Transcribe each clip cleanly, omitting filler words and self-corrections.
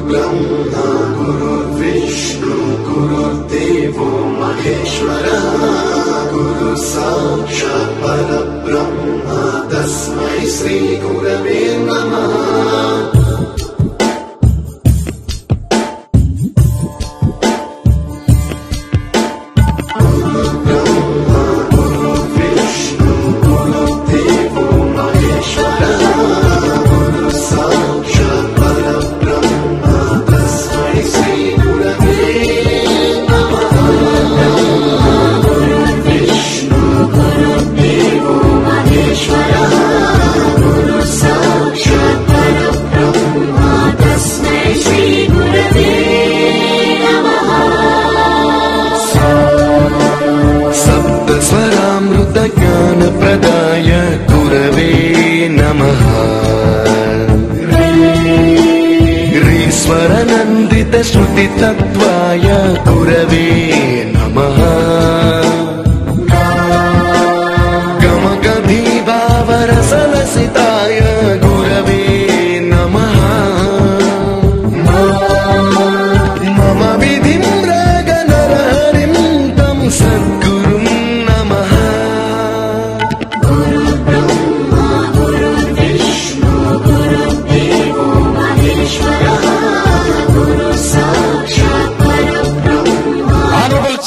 ब्रह्मा गुरुर्विष्णु गुरुर्देवो महेश्वरः गुरु साक्षात् परब्रह्म तस्मै श्री गुरवे नमः। प्रदाय गुरवे नमः। ईश्वरनन्दित श्रुति तत्त्वाय गुरवे नमः। गमगभीभावरसलसिताय गुरवे नमः। मम विधिं रागनरहरिं तं सद्गुरुं नमः।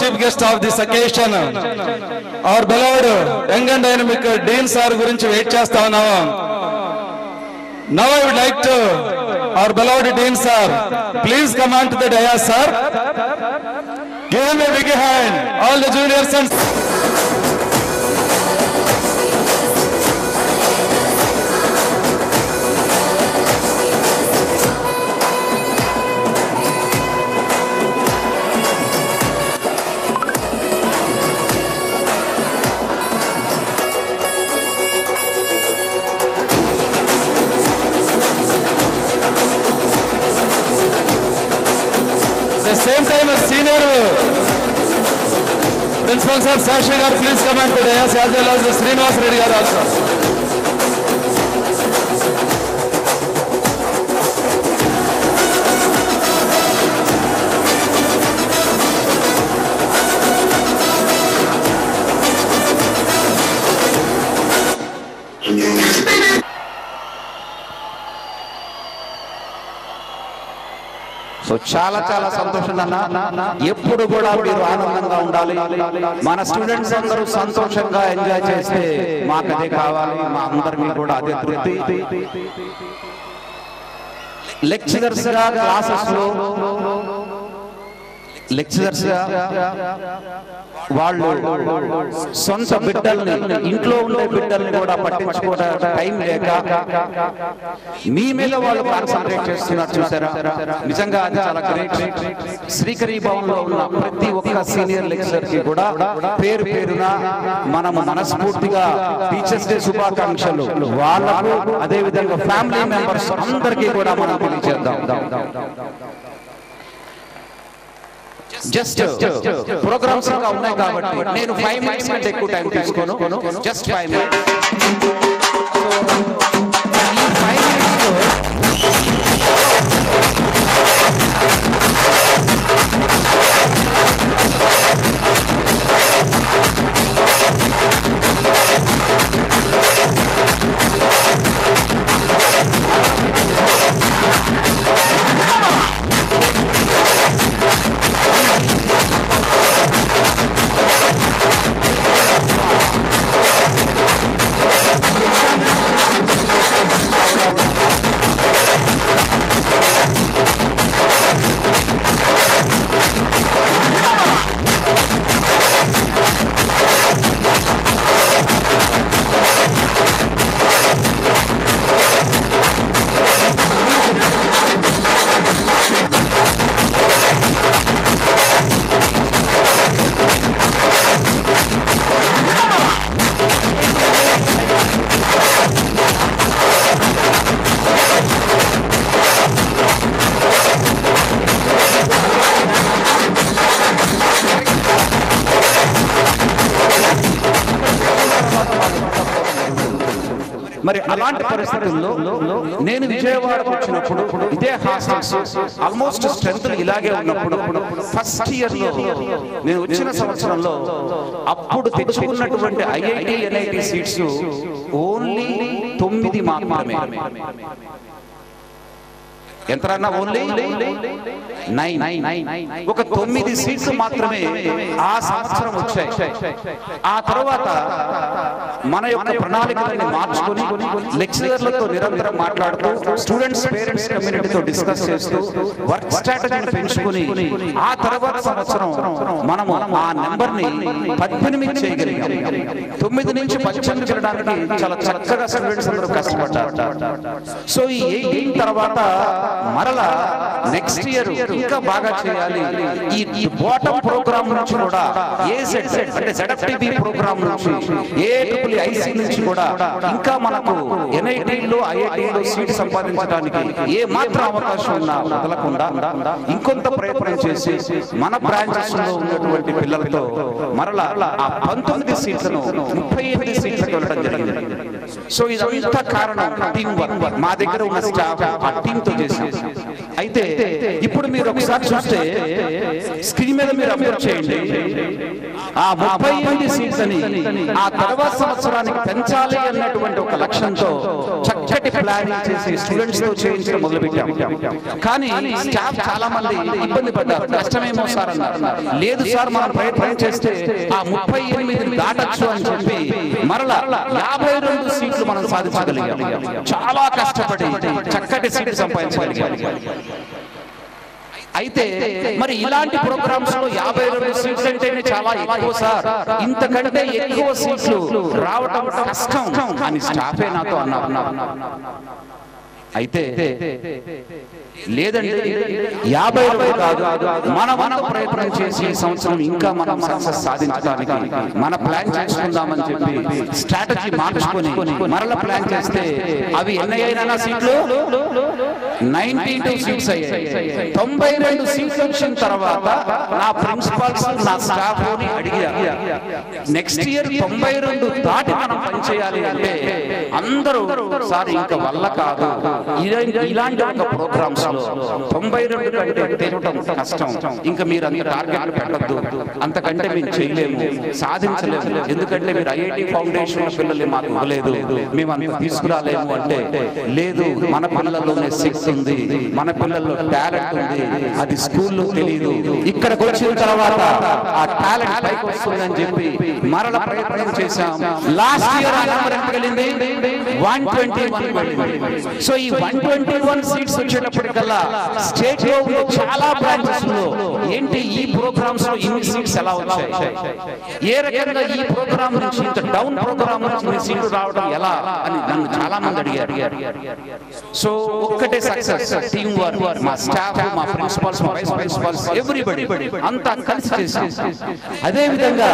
Chief guest of this occasion, our beloved young and dynamic Dean sir gurinchi wait chestha unnamu. Now I would like to our beloved Dean sir, please come on to the dais sir. Give him a big hand, all the juniors and the same time as senior principal sir Sashi garu, please come and today as well as Srinivas Reddy garu also. So చాలా చాలా సంతోషం అన్న. ఎప్పుడు కూడా మీరు ఆనందంగా ఉండాలి. మన స్టూడెంట్స్ అందరూ సంతోషంగా ఎంజాయ్ చేస్తే మాకు అదే కావాలి, మా అందరికీ కూడా అదే తృప్తి. లెక్చరర్స్ గా క్లాసెస్ లో లెక్చరర్స్ గా వాళ్ళు సొంత బిడ్డల్ని, ఇంట్లో ఉండే బిడ్డల్ని కూడా పట్టించుకోవడానికి టైం లేక మీ మీద వాళ్ళు కాన్సన్ట్రేట్ చేస్తున్నారు చూసారా. నిజంగా అది చాలా గ్రేట్. శ్రీకరీ భవన్ లో ఉన్న ప్రతి ఒక్క సీనియర్ లెక్చరర్ కి కూడా పేరు పేరున మనం మనస్ఫూర్తిగా టీచర్స్ డే శుభాకాంక్షలు వాళ్ళకు, అదే విధంగా ఫ్యామిలీ మెంబర్స్ అందరికీ కూడా మనం తెలియజేద్దాం. జస్ట్ ప్రోగ్రామ్స్ ఇంకా ఉన్నాయి కాబట్టి నేను 5 minutes కంటే ఎక్కువ టైం తీసుకోను. Just 5 minutes. మరి అలాంటి పరిస్థితుల్లో నేను విజయవాడకు వచ్చినప్పుడు ఇదే హాస్టల్స్ ఆల్మోస్ట్ స్ట్రెంత్ ఇలాగే ఉన్నప్పుడు ఫస్ట్ ఇయర్ లో నేను వచ్చిన సంవత్సరంలో అప్పుడు తెచ్చుకున్నటువంటి ఐఐటి ఎన్ఐటి సీట్స్ ఓన్లీ 9 మాత్రమే. ఎంతరన్నా ఓన్లీ 9. ఒక 9 సీట్లు మాత్రమే ఆ సంవత్సరం వచ్చాయి. ఆ తర్వాత మన యొక్క ప్రణాళికలను మార్చుకొని లెక్చరర్లతో నిరంతరం మాట్లాడుతూ స్టూడెంట్స్ పేరెంట్స్ కమ్యూనిటీతో డిస్కస్ చేస్తూ వర్క్ స్ట్రాటజీని పెంచుకుని ఆ తర్వాత సంవత్సరం మనము ఆ నెంబర్ ని 18 చేయగలిగాం. 9 నుంచి 18 చేయడానికి చాలా చక్కగా స్టూడెంట్స్ అందరూ కష్టపడ్డారు. సో ఈ 18 తర్వాత మరలా నెక్స్ట్ ఇయర్ ఇంకా బాగా చేయాలి. ఈ బాటమ్ ప్రోగ్రామ్ నుంచి కూడా అంటే ZFTB ప్రోగ్రామ్ నుంచి AIIC నుంచి కూడా ఇంకా మనకు NIT లో IIT లో సీట్ సంపాదించడానికి ఏ మాత్రం అవకాశం ఉన్నా వదలకుండా ఇంకొంత ప్రయత్నం చేసి మన బ్రాంచెస్ లో ఉన్నటువంటి పిల్లలతో మరలా ఆ 19 సీట్లను 38 సీట్లకు వెళ్ళడం జరిగింది. సో ఇదంతా కారణం టీమ్ వర్క్. మా దగ్గర ఉన్న స్టాఫ్ ఆ టీమ్ తో చేసి. అయితే ఇప్పుడు మీరు ఒకసారి చూస్తే స్క్రీన్ మీద మీరు అబ్జర్వ్ చేయండి. ఆ 38 సీట్స్ అని ఆ తర్వాత సంవత్సరానికి పెంచాలి అన్నటువంటి ఒక లక్ష్యంతో చక్కటి ప్లానింగ్ చేసి స్టూడెంట్స్ తో చేయించడం మొదలుపెట్టాం. కానీ స్టాఫ్ చాలా మంది ఇబ్బంది పడ్డారు. కష్టమేమో సార్ అన్నారు. లేదు సార్, మనం ప్రయత్నం చేస్తే ఆ 38 దాటచ్చు అని చెప్పి మరలా 52 సీట్లు మనం సాధించగలిగాం. చాలా కష్టపడి చక్కటి సీట్లు సంపాదించగలిగాం. అయితే మరి ఇలాంటి ప్రోగ్రామ్స్ లో 52 సీట్లు అంటేనే చాలా ఎక్కువ సార్, ఇంతకంటే ఎక్కువ సీట్లు రావడం కష్టం అని స్టాఫే నాతో అన్నారు. అయితే లేదండి, 52 కాదు, మన ప్రయత్నం చేసి ఈ సంవత్సరం ఇంకా మనం సక్సెస్ సాధించడానికి మన ప్లాన్ చేసుకుందామని చెప్పి స్ట్రాటజీ మార్చుకొని మరల ప్లాన్ చేస్తే అవి ఎన్ని అయినా సీట్లు 92 సీట్స్ అయ్యాయి. 92 సీట్లు వచ్చిన తర్వాత నా ప్రిన్సిపాల్స్ నా స్టాఫ్ ని అడిగారు, నెక్స్ట్ ఇయర్ 92 దాటి మనం పనిచేయాలి అంటే అందరూ సార్ ఇంకా వల్ల కాదు, ఇలాంటి ఒక ప్రోగ్రామ్స్ లో 92 కంటే తెరవడం కష్టం, ఇంకా మీరు అంత టార్గెట్ పెట్టద్దు, అంతకంటే మేము చేయలేము, సాధించలేము, ఎందుకంటే మీరు ఐఐటి ఫౌండేషన్ పిల్లల్ని మాకు ఇవ్వలేదు, మేము అంత తీసుకురాలేము అంటే, లేదు మన పిల్లల్లోనే శక్తి ఉంది, మన పిల్లల్లో టాలెంట్ ఉంది, అది స్కూల్లో తెలియదు, ఇక్కడికి వచ్చిన తర్వాత ఆ టాలెంట్ పైకి వస్తుందని చెప్పి మరల ప్రయత్నం చేశాం. లాస్ట్ ఇయర్ ఆ నెంబర్ ఎంత వెళ్ళింది? 121 వెళ్ళింది. సో ఈ 121 సీట్స్ వచ్చేటప్పటికల్లా స్టేట్ లో చాలా బ్రాంచెస్ లో ఏంటి ఈ ప్రోగ్రామ్స్ లో ఇన్ని సీట్స్ ఎలా వచ్చాయి, ఏ రకంగా ఈ ప్రోగ్రామ్ నుంచి ఇంత డౌన్ ప్రోగ్రామ్ నుంచి సీట్లు రావడం ఎలా అని నన్ను చాలా మంది అడిగారు. సో ఒక్కటే సక్సెస్, టీమ్ వర్క్, మా స్టాఫ్, మా ప్రిన్సిపల్స్, మా వైస్ ప్రిన్సిపల్స్, ఎవ్రీబడి అంతా కలిసి చేశాం. అదే విధంగా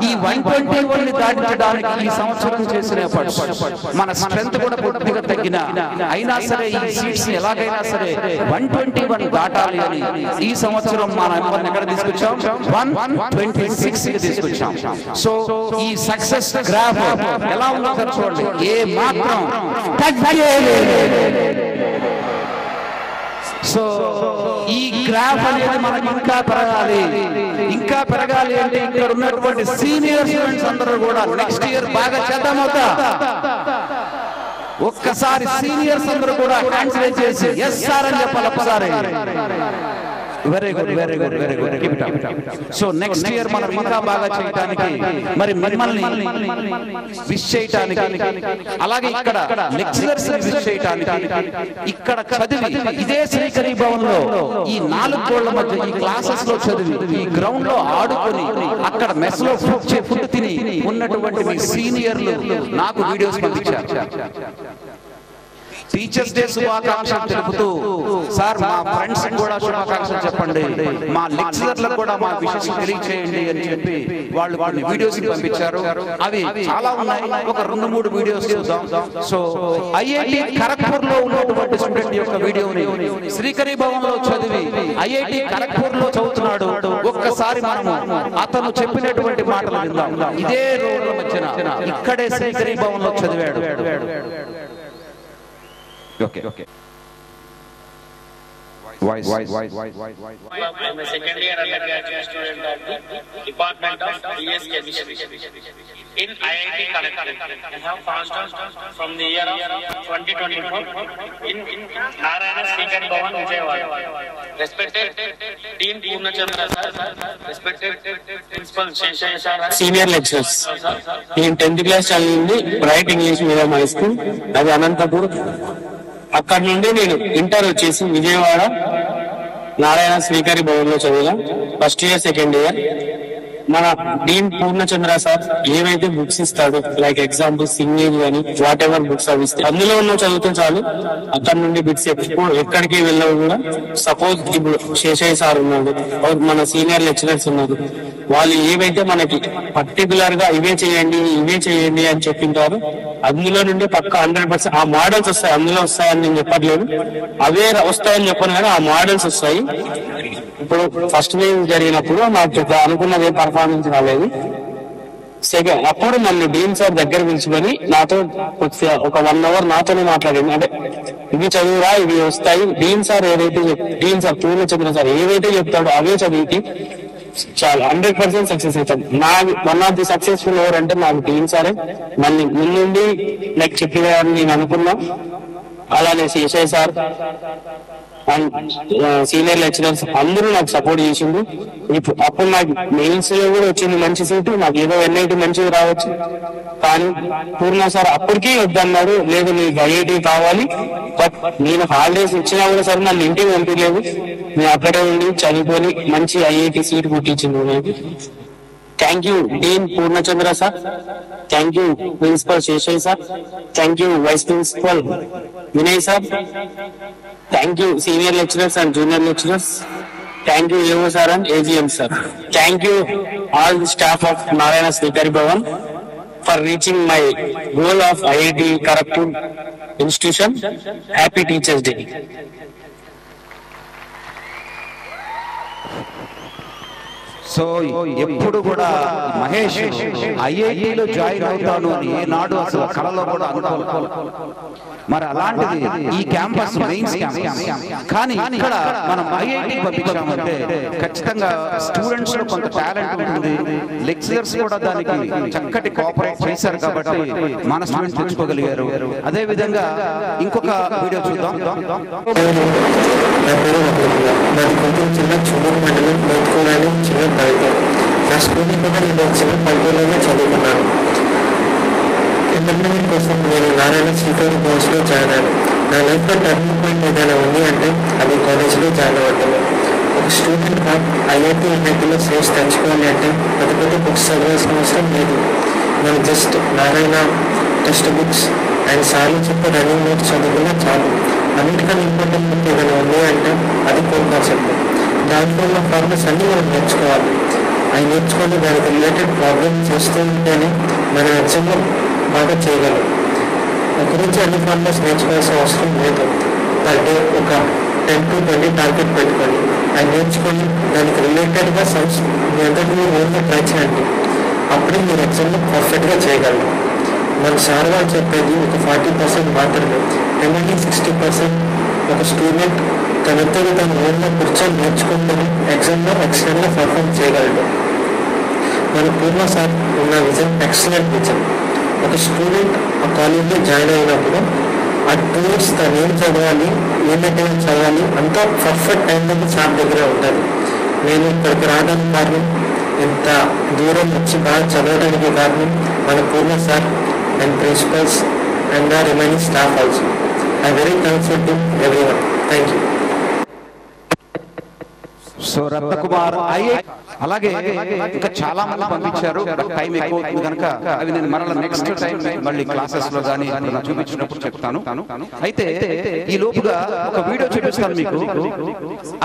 ఈ 121 ని దాటించడానికి ఈ సంవత్సరం చేసిన ఎఫర్ట్స్, మన స్ట్రెంత్ కూడా పూర్తిగా తగ్గిన అయినా సరే ఈ సీట్స్ ఎలాగైనా సరే 121 దాటాలి అని ఈ సంవత్సరం మన నెంబర్ని ఎక్కడ తీసుకొచ్చాం? 126 కి తీసుకొచ్చాం. సో ఈ సక్సెస్ గ్రాఫ్ ఎలా ఉందో చూడండి, ఏ మాత్రం సో ఈ గ్రాఫ్ అనేది మనకి ఇంకా పెరగాలి. ఇంకా పెరగాలి అంటే ఇక్కడ ఉన్నటువంటి సీనియర్ స్టూడెంట్స్ అందరూ కూడా నెక్స్ట్ ఇయర్ బాగా చేద్దామవుతా. ఒక్కసారి సీనియర్స్ అందరూ కూడా హ్యాండ్స్ రేజ్ చేసి ఎస్ సార్ అని చెప్పాలి ఒక్కసారి. Very good, very good, very good. Keep it up. So next year మనం ఇంకా బాగా చేయడానికి, మరి మిమ్మల్ని విష్ చేయడానికి, అలాగే ఇక్కడ లెక్చరర్స్ విష్ చేయడానికి, ఇక్కడ చదివి ఇదే శ్రీకరి భవన్ లో ఈ 4 గోళ్ల మధ్య ఈ క్లాసెస్ లో చదివి ఈ గ్రౌండ్ లో ఆడుకొని అక్కడ మెస్ లో ఫుడ్ తిని ఉన్నటువంటి మీ సీనియర్లు నాకు వీడియోస్ పంపించారు. టీచర్స్ డే శుభాకాంక్షలు తెలుపుతూ సార్ మా ఫ్రెండ్స్ కూడా శుభాకాంక్షలు చెప్పండి, మా లెక్చరర్లకు కూడా మా విషయం తెలియచేయండి అని చెప్పి వాళ్ళు కొన్ని వీడియోస్ పంపించారు. అవి చాలా ఉన్నాయి, ఒక 2-3 వీడియోస్ చూద్దాం. సో ఐఐటి ఖరగ్పూర్ లో ఉన్నటువంటి స్టూడెంట్ యొక్క వీడియోని శ్రీకరి భవన్ లో చదివి ఐఐటి ఖరగ్పూర్ లో చదువుతున్నాడు. ఒక్కసారి మనము అతను చెప్పినటువంటి మాటలు విందాం. ఇదే రోడ్ల మధ్యన ఇక్కడే శ్రీకరి భవన్ లో చదివాడు. Okay. Voice. I'm a second year undergraduate student at the Department of BS Chemistry in IIT Kharagpur. I have passed out from the year of 2024 in Narayana Srikari Bhavan, Vijayawada. Respected Dean Purnachandra sir, respected Principal Sheshaya sir, senior lecturers. నేను 10th class చదివింది bright English medium high school, అది అనంతపూర్. అక్కడ నుండి నేను inter వచ్చేసి విజయవాడ నారాయణ శ్రీకరి భవన్ లో చదివా. First year second year. మన డీన్ పూర్ణచంద్ర సార్ ఏవైతే బుక్స్ ఇస్తాడు, లైక్ ఎగ్జాంపుల్ సింగేజ్ కానీ వాట్ ఎవర్ బుక్స్ అవి ఇస్తే అందులో ఉన్న చదివితే చాలు. అక్కడ నుండి బిట్స్ ఎక్కడికి వెళ్ళవు కూడా. సపోజ్ ఇప్పుడు శేషయ్య సార్ ఉన్నాడు, మన సీనియర్ లెక్చరర్స్ ఉన్నారు, వాళ్ళు ఏవైతే మనకి పర్టికులర్ గా ఇవే చేయండి అని చెప్పింటారు, అందులో నుండి పక్క 100% ఆ మోడల్స్ వస్తాయి. అందులో వస్తాయని నేను చెప్పట్లేదు, అవే వస్తాయని చెప్పను, కానీ ఆ మోడల్స్ వస్తాయి. ఇప్పుడు ఫస్ట్ వేవ్ జరిగినప్పుడు మాకు అనుకున్నది పర్ఫార్మెన్స్ రాలేదు. సెకండ్ అప్పుడు నన్ను డీన్ సార్ దగ్గర పిలుచుకొని నాతో ఒక 1 hour నాతోనే మాట్లాడింది. అంటే ఇవి చదువురా, ఇవి వస్తాయి. డీన్ సార్ పూర్ణచంద్ర సార్ ఏవైతే చెప్తాడో అవే చదివితే చాలా 100% సక్సెస్ అవుతాం. నా వన్ ఆఫ్ ది సక్సెస్ఫుల్ ఎవరంటే నాకు డీన్ సారే. మళ్ళీ ముందుండి లైక్ చెప్పేవారని నేను అనుకున్నా. అలానే Seshaiah sir and senior lecturers అందరూ నాకు సపోర్ట్ చేసిండు. అప్పుడు నాకు మెయిన్స్ లో కూడా వచ్చింది మంచి సీటు, నాకు ఏదో ఎన్ఐటి మంచిగా రావచ్చు. కానీ పూర్ణ సార్ అప్పటికీ వద్దన్నాడు, లేదు నీకు ఐఐటి కావాలి. బట్ నేను హాలిడేస్ ఇచ్చినా కూడా సరే నన్ను ఇంటికి పంపించలేదు. నేను అక్కడే ఉండి చదువుకొని మంచి ఐఐటి సీట్ పుట్టించింది నాకు. Thank you dean Purnachandra sir, thank you principal Seshaiah sir, thank you vice principal Vinay sir, thank you senior lecturers and junior lecturers, thank you AO sir and AGM sir, thank you all the staff of Narayana Srikari Bhavan for reaching my goal of IIT Kharagpur institution. Happy teachers day. So ఎప్పుడు కూడా మహేష్ ఐఐటిలో join అవుతాను అని ఏనాడు అసలు కళలో కూడా అనుకోలేదు. మరి అలాంటిది ఈ క్యాంపస్ మెయిన్స్ క్యాంపస్, కానీ ఇక్కడ మనం ఐఐటి పంపించామంటే ఖచ్చితంగా స్టూడెంట్స్ లో కొంత టాలెంట్ ఉంటుంది, లెక్చరర్స్ కూడా దానికి చక్కటి కోఆపరేట్ చేశారు కాబట్టి మన స్టూడెంట్స్ తెచ్చుకోగలిగారు. అదే విధంగా ఇంకొక వీడియో చూద్దాం. నా స్కూల్ని కూడా నేను చిన్న పల్లెటూరులోనే చదువుకున్నాను. ఇంటర్మీడియట్ కోసం నేను నారాయణ శ్రీకరి కోర్సులో జాయిన్ అయ్యాను. నా లైఫ్లో టర్నింగ్ పాయింట్ ఏదైనా ఉంది అంటే అది కాలేజ్లో జాయిన్ అవ్వటమే. ఒక స్టూడెంట్గా ఐఐటి ఎన్ఐటీలో సీట్స్ తెచ్చుకోవాలి అంటే పెద్ద పెద్ద బుక్స్ చదవాల్సిన అవసరం లేదు. మనం just Narayana text books and సార్లు చెప్పే రన్నింగ్ నోట్స్ చదువుకున్నా చాలు. అన్నిటికన్నా ఇంపార్టెంట్ బుక్ ఏదైనా ఉంది అంటే అది కోర్ కాన్సెప్ట్. దాంట్లో ఉన్న ఫార్ములాస్ అన్నీ మనం నేర్చుకోవాలి. అవి నేర్చుకొని దానికి రిలేటెడ్ ప్రాబ్లమ్ చేస్తూ ఉంటేనే మనం ఎగ్జామ్లో బాగా చేయగలం. గురించి అన్ని ఫార్ములాస్ నేర్చుకోవాల్సిన అవసరం లేదు. పర్ డే ఒక 10 to 20 టార్గెట్ పెట్టుకొని అవి నేర్చుకొని దానికి రిలేటెడ్గా సమ్స్ మీ అందరికీ మీరు ఓన్గా ట్రై చేయండి. అప్పుడే మీరు ఎగ్జామ్లో పర్ఫెక్ట్గా చేయగలరు. మన సార్ వాళ్ళు చెప్పేది ఒక 40% మాత్రమే. రిమైనింగ్ 60% ఒక స్టూడెంట్ తనతో తను ఓన్గా కూర్చొని నేర్చుకుంటూ ఎగ్జామ్లో ఎక్సలెంట్గా పర్ఫామ్ చేయగలడు. మన పూర్వ సార్ ఉన్న విజన్ ఎక్సలెంట్ విజన్. ఒక స్టూడెంట్ ఆ కాలేజ్లో జాయిన్ అయినప్పుడు ఆ 2 years తను ఏం చదవాలి, ఏ మెటీరియల్ చదవాలి అంతా పర్ఫెక్ట్ టైంలో సార్ దగ్గర ఉంటుంది. నేను ఇక్కడికి రావడానికి కారణం, ఇంత దూరం వచ్చి బాగా చదవడానికి కారణం మన పూర్వ sir and principals and the remaining staff also. I very thankful to everyone. Thank you. So Ratnakumar అలాగే ఇంకా చాలా మంది పంపించారు. టైం ఎక్కువ అవుతుంది కనుక అవి నేను మరలా నెక్స్ట్ టైం మళ్ళీ క్లాసెస్ లో కానీ చూపించినప్పుడు చెప్తాను. అయితే ఈ లోపుగా ఒక వీడియో చూపిస్తాను మీకు.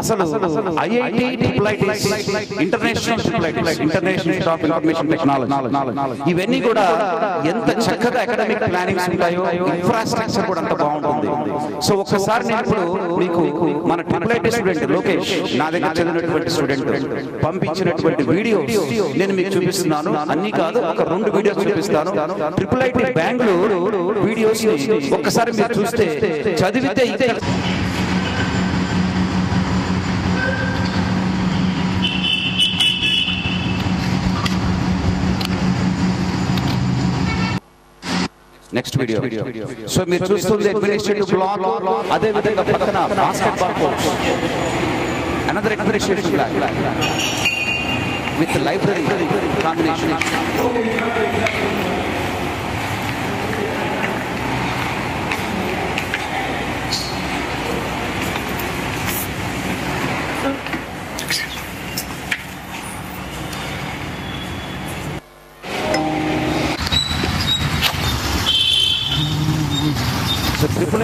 అసలు IIT international institute of information technology ఇవన్నీ కూడా ఎంత చక్కగా అకాడమిక్ ప్లానింగ్స్ ఉంటాయో, ఇన్ఫ్రాస్ట్రక్చర్ కూడా అంత బాగుంటుంది. సో ఒక్కసారి నేను ఇప్పుడు మీకు మన ట్రిపుల్ ఐటీ స్టూడెంట్ లోకేష్ నా దగ్గర చదివినటువంటి స్టూడెంట్ పంపించినటువంటి వీడియో నేను మీకు చూపిస్తున్నాను. అన్ని కాదు, ఒక 2 వీడియోస్ చూపిస్తాను. IIIT బెంగళూరు వీడియోస్ ఒక్కసారి మీరు చూస్తే చదివితే నెక్స్ట్ వీడియో. సో మీరు చూస్తుంది అడ్మినిస్ట్రేటివ్ బ్లాక్, అదే విధంగా పక్కన basketball court, another administrative block with library combination.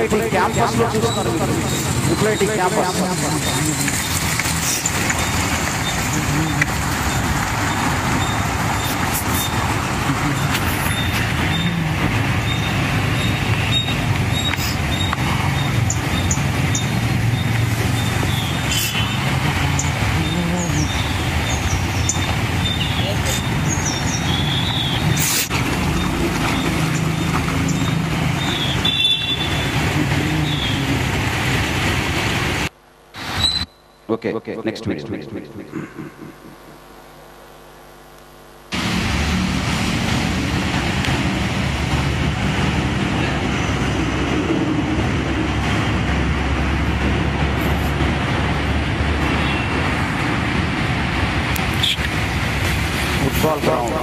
IIIT campus లో చూస్తున్నారు. IIIT campus okay. Next video. Football ground.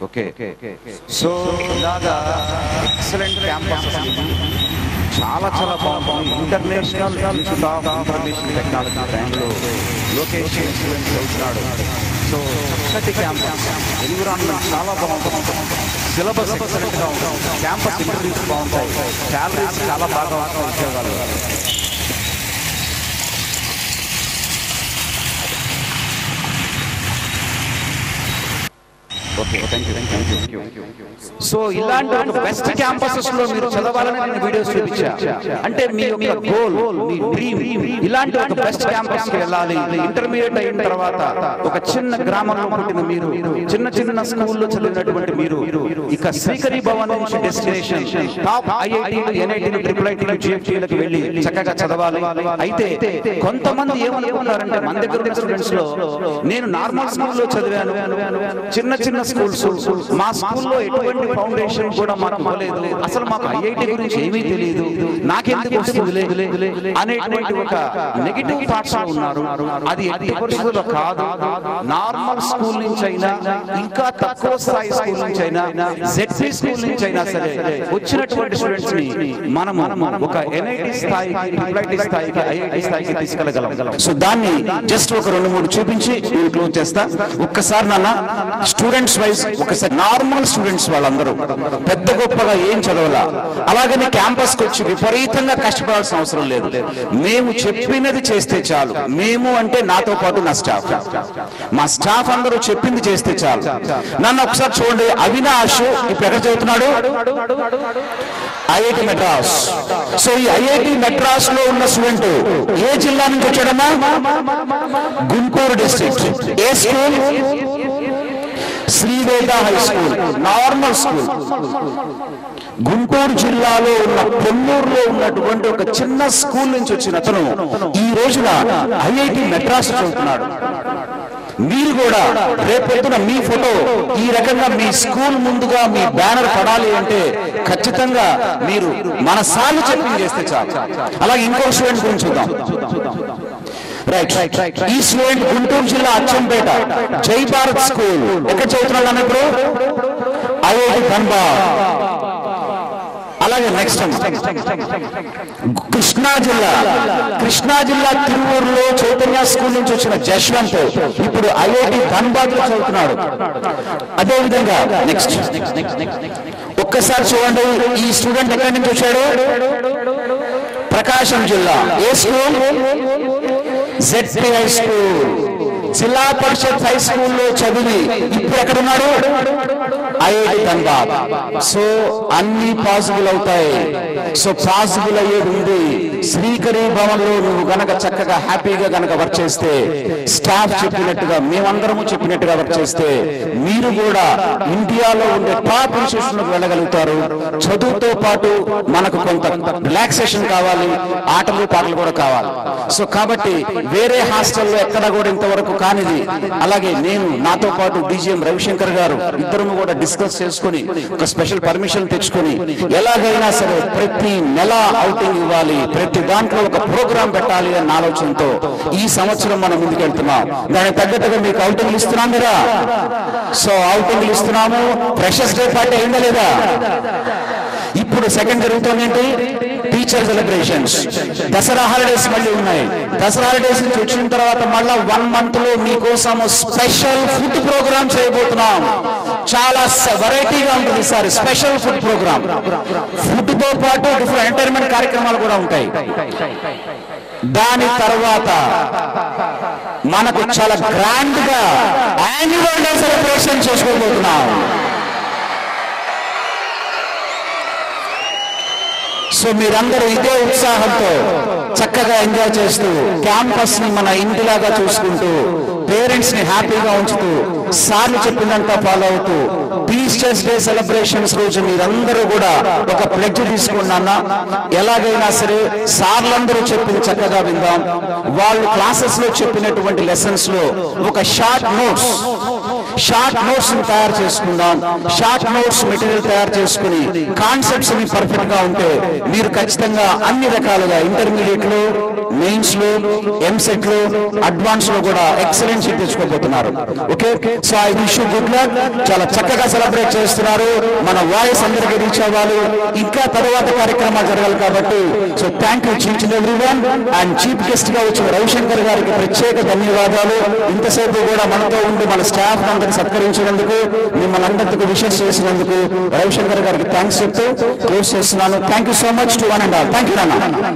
Okay. So ఇలాగా ఎక్సలెంట్ క్యాంపస్, చాలా చాలా బాగుంది. International institute of information technology Bengaluru Lokesh student చదువుతున్నాడు. సో చక్కటి క్యాంపస్, ఎన్విరాన్మెంట్ చాలా బాగుంటుంది, సిలబస్ ఎక్సలెంట్గా ఉంటుంది, క్యాంపస్ ఇంటర్వ్యూస్ బాగుంటాయి, శాలరీస్ చాలా బాగా ఉద్యోగాలు. Okay, thank you. సో ఇలాంటి బెస్ట్ క్యాంపసెస్ లో మీరు చదవాలని నేను వీడియోస్ చూపించా. అంటే మీ యొక్క గోల్, మీ డ్రీమ్ ఇలాంటి ఒక బెస్ట్ క్యాంపస్ కి వెళ్ళాలి. ఇంటర్మీడియట్ అయిన తర్వాత ఒక చిన్న గ్రామంలో పుట్టిన మీరు, చిన్న చిన్న స్కూల్లో చదివినటువంటి మీరు ఇక శ్రీకరి భవన్ నుంచి destination top IIT, NIT, IIIT, GFT వెళ్ళి చక్కగా చదవాలి. అయితే కొంతమంది ఏమనుకుంటారంటే, మన దగ్గర ఉన్న స్టూడెంట్స్ లో నేను నార్మల్ స్కూల్లో చదివాను, చిన్న చిన్న స్కూల్స్, మా స్కూల్లో ఎటువంటి ఫౌండేషన్ కూడా మాకు ఇవ్వలేదు, అసలు మాకు IIT గురించి ఏమీ తెలియదు, నాకెందుకు వస్తుంది అనేటువంటి ఒక నెగిటివ్ థాట్స్ ఉన్నారు. అది ఎట్టి పరిస్థితుల్లో కాదు. నార్మల్ స్కూల్ నుంచి అయినా, ఇంకా తక్కువ స్థాయి స్కూల్ నుంచి అయినా, ZC స్కూల్ నుంచి అయినా సరే వచ్చినటువంటి స్టూడెంట్స్ ని మనము ఒక NIT స్థాయికి, IIT స్థాయికి, IIT స్థాయికి తీసుకెళ్ళగలం. సో దాన్ని జస్ట్ ఒక 2-3 చూపించి నేను క్లోజ్ చేస్తా. ఒక్కసారి నాన్న స్టూడెంట్స్ వైజ్ ఒకసారి నార్మల్ స్టూడెంట్స్ వాళ్ళందరూ పెద్ద గొప్పగా ఏం చదవాలా, అలాగని క్యాంపస్ కి వచ్చి విపరీతంగా కష్టపడాల్సిన అవసరం లేదు. మేము చెప్పినది చేస్తే చాలు. మేము అంటే నాతో పాటు నా స్టాఫ్, మా స్టాఫ్ అందరూ చెప్పింది చేస్తే చాలు. నన్ను ఒకసారి చూడండి. అవినాష్ ఇప్పుడు ఎక్కడ చదువుతున్నాడు? IIT మెడ్రాస్. సో ఈ IIT మెడ్రాస్ లో ఉన్న స్టూడెంట్ ఏ జిల్లా నుంచి వచ్చాడమ్మా? గుంటూరు డిస్ట్రిక్ట్. ఏ school? Sriveda high school, normal school. Guntur జిల్లాలో ఉన్న పొన్నూరులో ఉన్నటువంటి ఒక చిన్న స్కూల్ నుంచి వచ్చిన అతను ఈ రోజున IIT మెడ్రాస్ చదువుతున్నాడు. మీరు కూడా రేపొద్దున మీ ఫోటో ఈ రకంగా మీ స్కూల్ ముందుగా మీ బ్యానర్ పడాలి అంటే ఖచ్చితంగా మీరు మన సార్లు చెప్పింది చేస్తే చాలు. అలాగే ఇంకో స్టూడెంట్ గురించి చూద్దాం. రైట్. ఈ స్టూడెంట్ గుంటూరు జిల్లా అచ్చంపేట జై భారత్ స్కూల్. ఎక్కడ చదువుతున్నాడు అన్నప్పుడు? IIT ధన్బాద్. అలాగే నెక్స్ట్ కృష్ణా జిల్లా తిరువూరులో చైతన్య స్కూల్ నుంచి వచ్చిన జశ్వంత్ ఇప్పుడు IIT ధన్బాద్ లో చదువుతున్నాడు. అదే విధంగా నెక్స్ట్ ఒక్కసారి చూడండి, ఈ స్టూడెంట్ ఎక్కడి నుంచి వచ్చాడు? ప్రకాశం జిల్లా. ఏ స్కూల్? ZP high school. జిల్లా పరిషత్ హై స్కూల్లో చదివి ఇప్పుడు ఎక్కడున్నాడు? ఐఐటి ధన్బాద్. సో అన్ని పాసిబుల్ అవుతాయి. సో పాసిబుల్ అయ్యేది ఉంది. శ్రీకరి భవన్ లో నువ్వు గనక చక్కగా హ్యాపీగా గనక వర్క్ చేస్తే, స్టాఫ్ చెప్పినట్టుగా మేమందరము చెప్పినట్టుగా వర్క్ చేస్తే, మీరు కూడా ఇండియాలో ఉండే టాప్ ఇన్స్టిట్యూషన్ వెళ్ళగలుగుతారు. చదువుతో పాటు మనకు కొంత రిలాక్సేషన్ కావాలి, ఆటలు పాటలు కూడా కావాలి. సో కాబట్టి వేరే హాస్టల్లో ఎక్కడ కూడా ఇంతవరకు కానిది. అలాగే నేను నాతో పాటు DGM రవిశంకర్ గారు ఇద్దరము కూడా డిస్కస్ చేసుకుని ఒక స్పెషల్ పర్మిషన్ తెచ్చుకొని ఎలాగైనా సరే ప్రతి నెల అవుటింగ్ ఇవ్వాలి, ప్రతి దాంట్లో ఒక ప్రోగ్రాం పెట్టాలి అన్న ఆలోచనతో ఈ సంవత్సరం మనం ముందుకెళ్తున్నాం. దానికి తగ్గట్టుగా మీకు అవుటింగ్లు ఇస్తున్నాం కదా. సో అవుటింగ్లు ఇస్తున్నాము. ఫ్రెషర్స్ డే పార్టీ అయిందా లేదా? ఇప్పుడు సెకండ్ జరుగుతుంది ఏంటి? Teacher celebrations. దసరా హాలిడేస్ మళ్ళీ ఉన్నాయి. దసరా హాలిడేస్ నుంచి వచ్చిన తర్వాత మళ్ళా 1 month లో మీకోసం స్పెషల్ ఫుడ్ ప్రోగ్రామ్ చేయబోతున్నాం. చాలా వెరైటీగా ఉంటుంది ఈసారి స్పెషల్ ఫుడ్ ప్రోగ్రామ్. ఫుడ్ తో పాటు డిఫరెంట్ ఎంటర్టైన్మెంట్ కార్యక్రమాలు కూడా ఉంటాయి. దాని తర్వాత మనకు చాలా గ్రాండ్ గా యాన్యువల్ డే సెలబ్రేషన్ చేసుకోబోతున్నాం. సో మీరందరూ ఇదే ఉత్సాహంతో చక్కగా ఎంజాయ్ చేస్తూ క్యాంపస్ ని మన ఇంటిలాగా చూసుకుంటూ పేరెంట్స్ ని హ్యాపీగా ఉంచుతూ సార్లు చెప్పిందంతా ఫాలో అవుతూ టీచర్స్ డే సెలబ్రేషన్స్ రోజు మీరందరూ కూడా ఒక ప్లెడ్జ్ తీసుకున్నా ఎలాగైనా సరే సార్లందరూ చెప్పింది చక్కగా విందాం. వాళ్ళు క్లాసెస్ లో చెప్పినటువంటి లెసన్స్ లో ఒక షార్ట్ నోట్స్ తయారు చేసుకుందాం. షార్ట్ నోట్స్ మెటీరియల్ తయారు చేసుకుని కాన్సెప్ట్స్ ని పర్ఫెక్ట్ గా ఉంటే మీరు ఖచ్చితంగా అన్ని రకాలుగా ఇంటర్మీడియట్ లో, మెయిన్స్ లో, ఎంసెట్ లో, అడ్వాన్స్ లో కూడా ఎక్సలెన్స్ తెచ్చుకోబోతున్నారు. Okay, so I wish you good luck. చాలా చక్కగా సెలబ్రేట్ చేస్తున్నారు. మన వాయిస్ అందరికీ రీచ్ అవ్వాలి. ఇంకా తర్వాత కార్యక్రమాలు జరగాలి కాబట్టి so thank you each and everyone. And chief guest గా వచ్చిన రవిశంకర్ గారికి ప్రత్యేక ధన్యవాదాలు. ఇంతసేపు కూడా మనతో ఉండి మన స్టాఫ్ అందరినీ సత్కరించినందుకు, మిమ్మల్ని అందరికీ విషెస్ చేసినందుకు రవిశంకర్ గారికి థ్యాంక్స్ చెప్తూ క్లోజ్ చేస్తున్నాను. Thank you so much to one and all. Thank you నాన్న.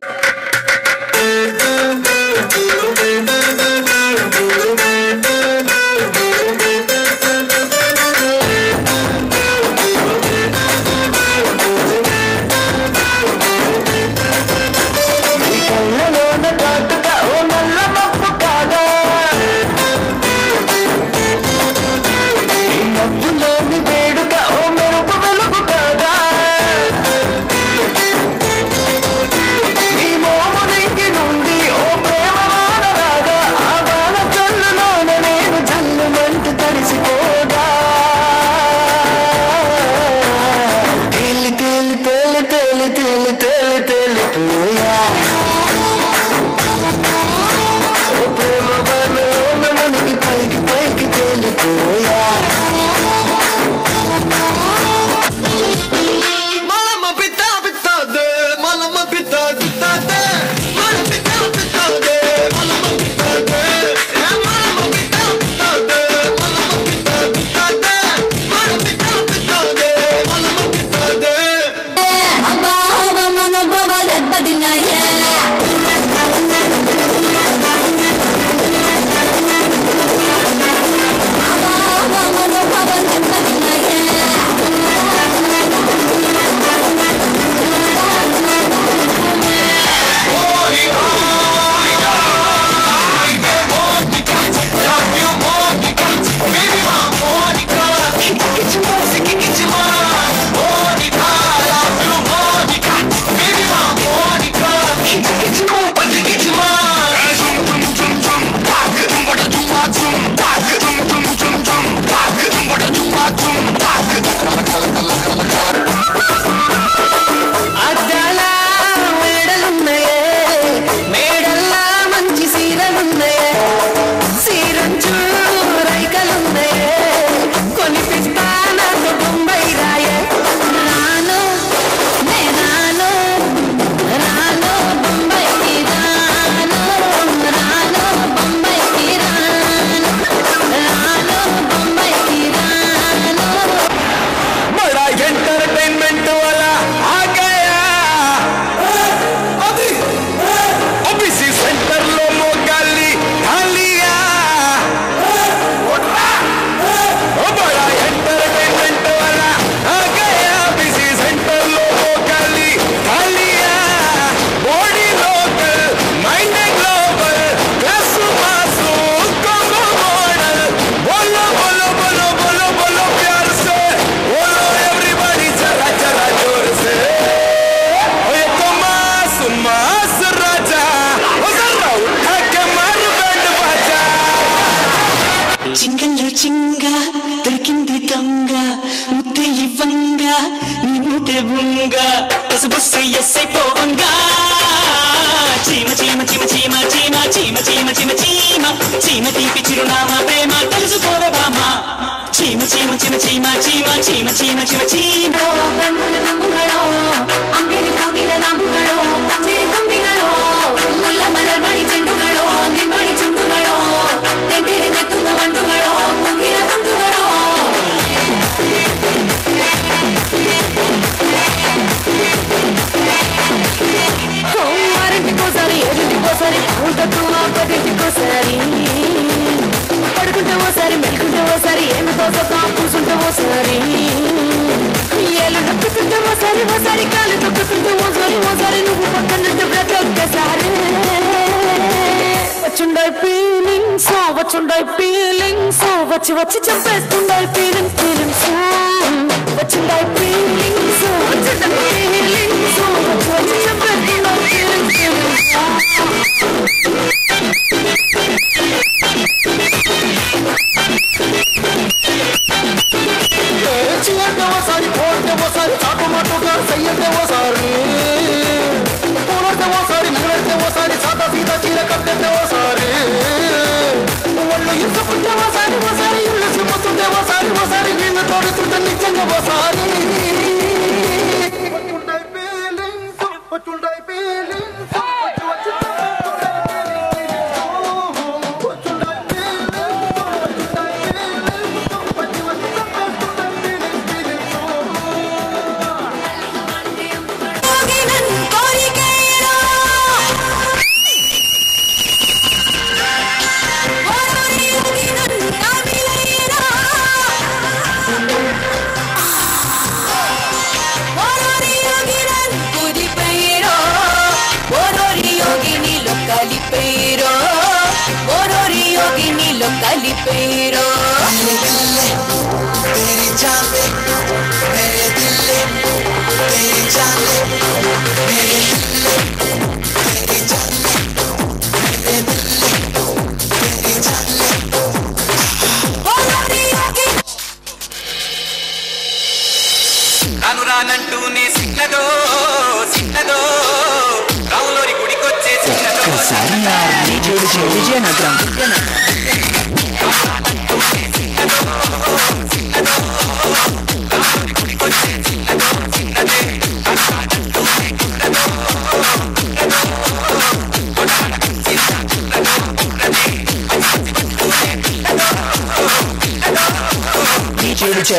ఉంగా బుస్సు ఎస్సై పోవంగా చీమ చీమ చీమ చీమ చీమ చీమ చీమ చీమ చీమ చీమ తీపి చిరునామా ప్రేమ తెలుసుకోవ బామా చీమ చీమ చీమ చీమ చీమ చీమ చీమ చీమ చీమ అంగడి కాగిల నాముಗಳೋ పందిరి కంబిಗಳೋ ముల్ల మలర్మణి చెండుಗಳೋ నిమ్మడి చుండుಗಳೋ తెంటిరి నెత్తున వండుಗಳೋ కుంగిల తండుಗಳೋ ఆరింటికోసారి ఏడింటికోసారి పావుంటూ పదింటికోసారి పడుకుంటే ఓసారి మెలుకుంటే ఓసారి ఏమి తోసక కూర్చుంటే ఓసారి ఏళ్ళు నొక్కుతుంటే ఓసారి ఓసారి కాలు తొక్కుతుంటే ఓసారి ఓసారి నువ్వు పక్కనుంటే ప్రతి ఒక్కసారి వచ్చుండాయి ఫీలింగ్స్ వచ్చి వచ్చి చంపేస్తుండాయి ఫీలింగ్స్ వచ్చిండాయి ఫీలింగ్స్ వచ్చి వచ్చి చంపేస్తుండాయి ఓసారి పోతే ఓసారి చాటుమాటుగా సయ్యతే ఓసారి పూలతే ఓసారి నగలతే ఓసారి సాదా సీదా చీర కట్టతే ఓసారి ఒళ్ళు ఇసుకుంటే ఓసారి ఓసారి ఇల్లు సిమ్ముతుంటే ఓసారి ఓసారి నీళ్ళు తోడుతుంటే నిజంగా ఓసారి వచ్చుంటాయి ఫీలింగ్స్ కలిపేరో तेरी जान ले मेरे दिल ले तेरी जान ले मेरे दिल ले तेरी जान ले मेरे दिल ले तेरी जान ले రాను రానంటూనే సిన్నదో సిన్నదో రాములోని గుడికొచ్చే సిన్నదో విజయనగరం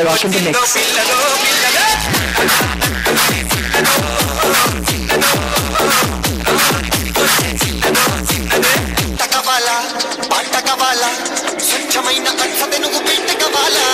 Welcome to Mix. టకవాలా పాట కవాలా స్వచ్ఛమైన అక్షతెనుగు బిడ్డ కవాలా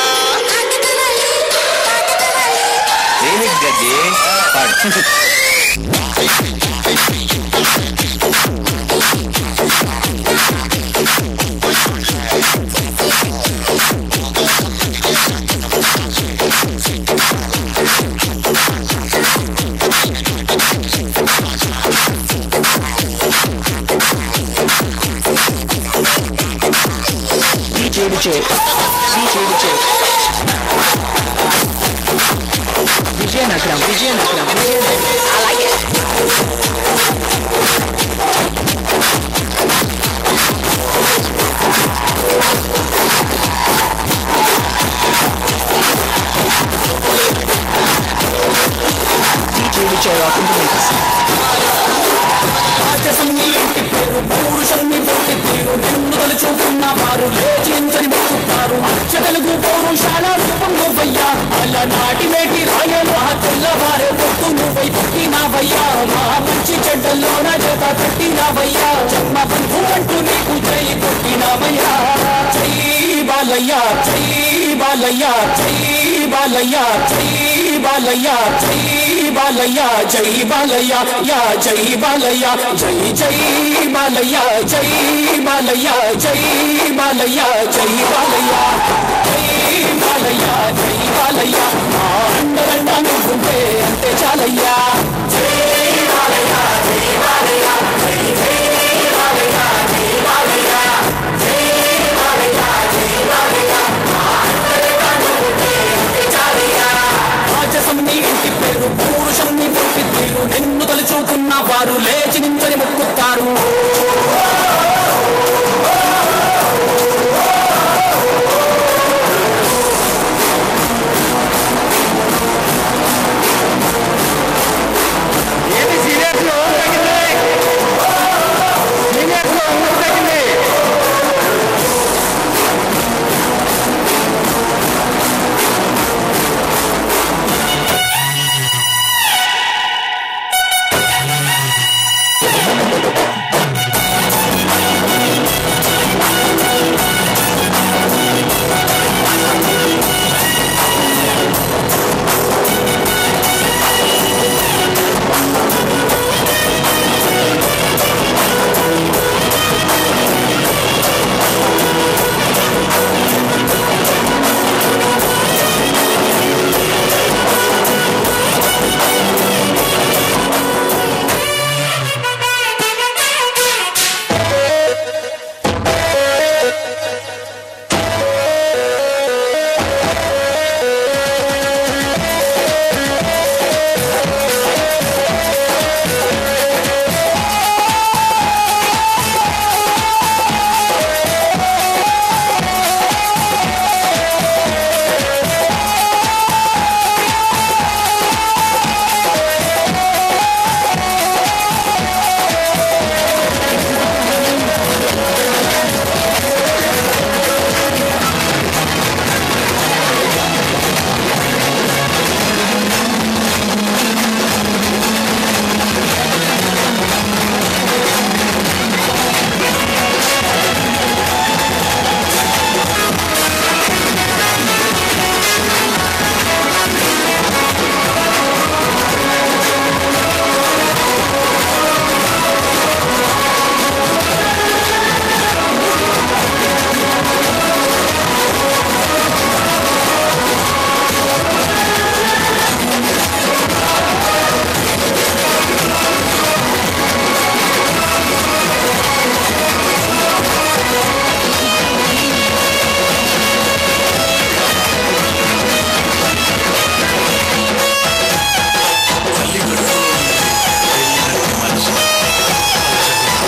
Vijayanagaram. I like it. DJ Vijay, welcome to Mix. Telugu పౌరుషాల రూపం నువ్వయ్యా అలనాటి మేటి రాయలు ఆ తెల్లవారే పొత్తు నువ్వై పుట్టినావయ్యా మా మంచి చెడ్డల్లోన జత కట్టినావయ్యా జన్మ బంధు అంటూ నీకు జై కొట్టినావయ్యా జై బాలయ్య జై బాలయ్య జై బాలయ్య జై బాలయ్య జై బాలయ్య జై బాలయ్య యా జై బాలయ్య జై జై బాలయ్య జై బాలయ్య జై బాలయ్య జై బాలయ్య జై బాలయ్య జై బాలయ్య అండరండా నువ్వుంటే అంతే చాలయ్యా జై బాలయ్య జై బాలయ్య జై జై బాలయ్య జై బాలయ్య జై బాలయ్య జై బాలయ్య అండరండా నువ్వుంటే అంతే చాలయ్యా రాజసం నీ ఇంటి పేరు నిన్ను తలుచుకున్న వారు లేచి నించని మొక్కుతారు.